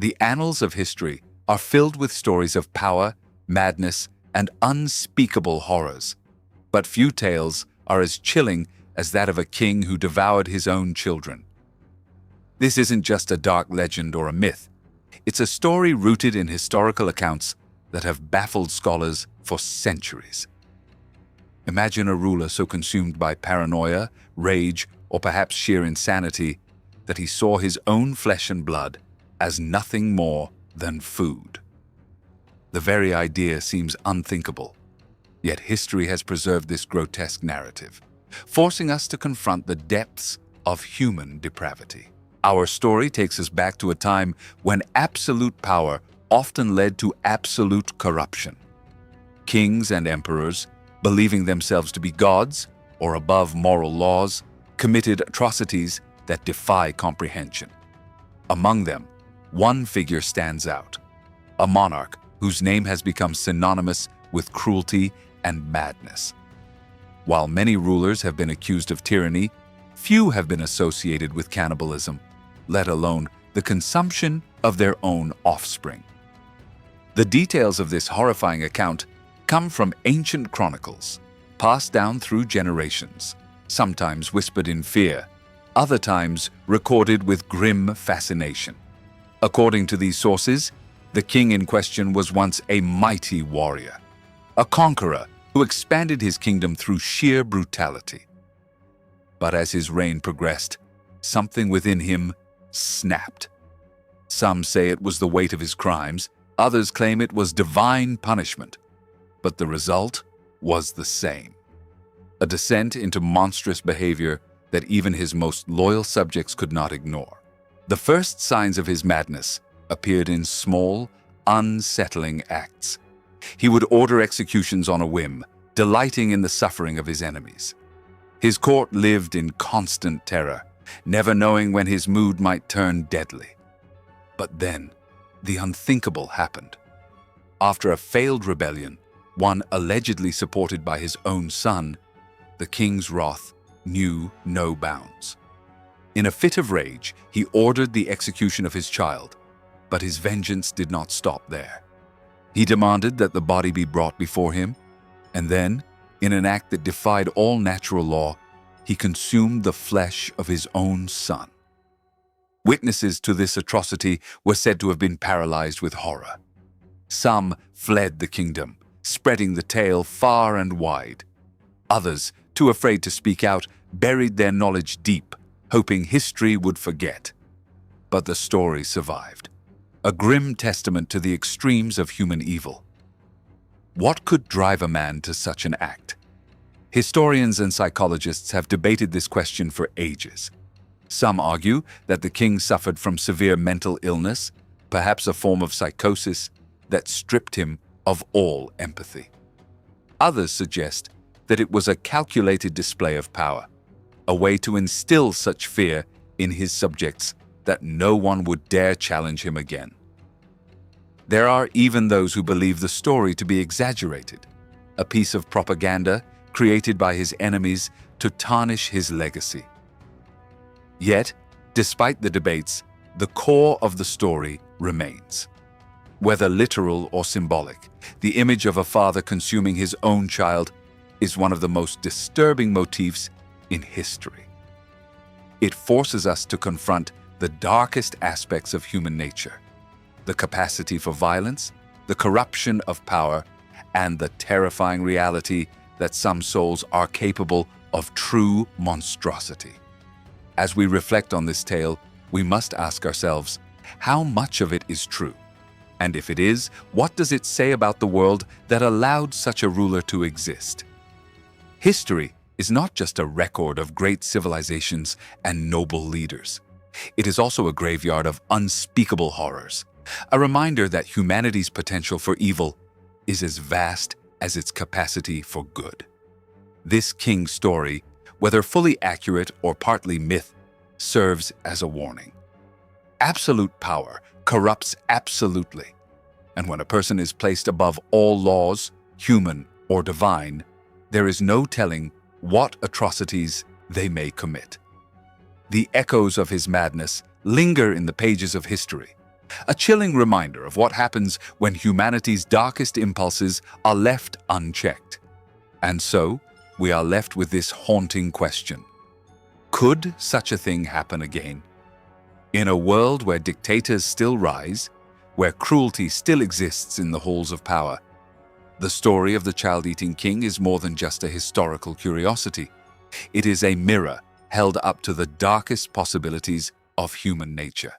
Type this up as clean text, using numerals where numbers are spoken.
The annals of history are filled with stories of power, madness, and unspeakable horrors. But few tales are as chilling as that of a king who devoured his own children. This isn't just a dark legend or a myth. It's a story rooted in historical accounts that have baffled scholars for centuries. Imagine a ruler so consumed by paranoia, rage, or perhaps sheer insanity that he saw his own flesh and blood as nothing more than food. The very idea seems unthinkable, yet history has preserved this grotesque narrative, forcing us to confront the depths of human depravity. Our story takes us back to a time when absolute power often led to absolute corruption. Kings and emperors, believing themselves to be gods or above moral laws, committed atrocities that defy comprehension. Among them, one figure stands out, a monarch whose name has become synonymous with cruelty and madness. While many rulers have been accused of tyranny, few have been associated with cannibalism, let alone the consumption of their own offspring. The details of this horrifying account come from ancient chronicles, passed down through generations, sometimes whispered in fear, other times recorded with grim fascination. According to these sources, the king in question was once a mighty warrior, a conqueror who expanded his kingdom through sheer brutality. But as his reign progressed, something within him snapped. Some say it was the weight of his crimes, others claim it was divine punishment. But the result was the same. A descent into monstrous behavior that even his most loyal subjects could not ignore. The first signs of his madness appeared in small, unsettling acts. He would order executions on a whim, delighting in the suffering of his enemies. His court lived in constant terror, never knowing when his mood might turn deadly. But then, the unthinkable happened. After a failed rebellion, one allegedly supported by his own son, the king's wrath knew no bounds. In a fit of rage, he ordered the execution of his child, but his vengeance did not stop there. He demanded that the body be brought before him, and then, in an act that defied all natural law, he consumed the flesh of his own son. Witnesses to this atrocity were said to have been paralyzed with horror. Some fled the kingdom, spreading the tale far and wide. Others, too afraid to speak out, buried their knowledge deep, hoping history would forget. But the story survived, a grim testament to the extremes of human evil. What could drive a man to such an act? Historians and psychologists have debated this question for ages. Some argue that the king suffered from severe mental illness, perhaps a form of psychosis that stripped him of all empathy. Others suggest that it was a calculated display of power, a way to instill such fear in his subjects that no one would dare challenge him again. There are even those who believe the story to be exaggerated, a piece of propaganda created by his enemies to tarnish his legacy. Yet, despite the debates, the core of the story remains. Whether literal or symbolic, the image of a father consuming his own child is one of the most disturbing motifs in history. It forces us to confront the darkest aspects of human nature, the capacity for violence, the corruption of power, and the terrifying reality that some souls are capable of true monstrosity. As we reflect on this tale, we must ask ourselves, how much of it is true? And if it is, what does it say about the world that allowed such a ruler to exist? History is not just a record of great civilizations and noble leaders. It is also a graveyard of unspeakable horrors, a reminder that humanity's potential for evil is as vast as its capacity for good. This king's story, whether fully accurate or partly myth, serves as a warning. Absolute power corrupts absolutely, and when a person is placed above all laws, human or divine, there is no telling what atrocities they may commit. The echoes of his madness linger in the pages of history, A chilling reminder of what happens when humanity's darkest impulses are left unchecked. And so, we are left with this haunting question. Could such a thing happen again? In a world where dictators still rise, where cruelty still exists in the halls of power, the story of the child-eating king is more than just a historical curiosity. It is a mirror held up to the darkest possibilities of human nature.